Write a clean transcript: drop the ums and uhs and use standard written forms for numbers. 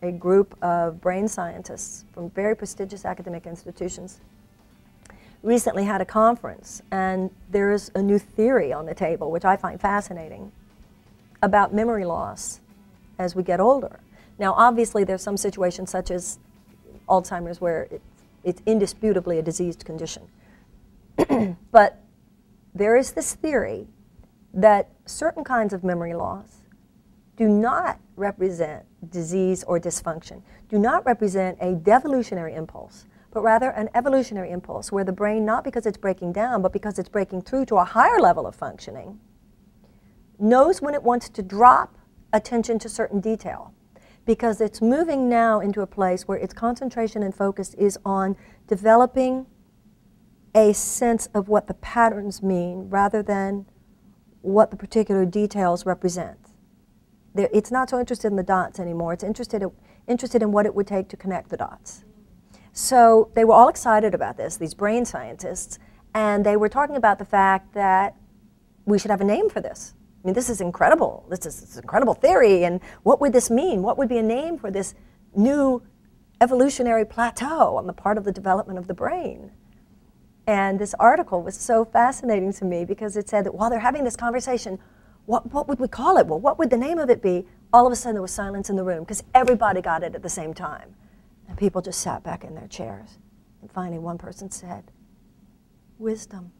a group of brain scientists from very prestigious academic institutions recently had a conference, and there's a new theory on the table, which I find fascinating, about memory loss as we get older. Now, obviously, there's some situations such as Alzheimer's where it's indisputably a diseased condition. But there is this theory that certain kinds of memory loss do not represent disease or dysfunction, do not represent a devolutionary impulse, but rather an evolutionary impulse where the brain, not because it's breaking down, but because it's breaking through to a higher level of functioning, knows when it wants to drop attention to certain detail, because it's moving now into a place where its concentration and focus is on developing a sense of what the patterns mean rather than what the particular details represent. It's not so interested in the dots anymore. It's interested in what it would take to connect the dots. So they were all excited about this, these brain scientists, and they were talking about the fact that we should have a name for this. I mean, this is incredible. This is an incredible theory, and what would this mean? What would be a name for this new evolutionary plateau on the part of the development of the brain? And this article was so fascinating to me because it said that while they're having this conversation, what would we call it? Well, what would the name of it be? All of a sudden there was silence in the room because everybody got it at the same time. And people just sat back in their chairs. And finally one person said, wisdom.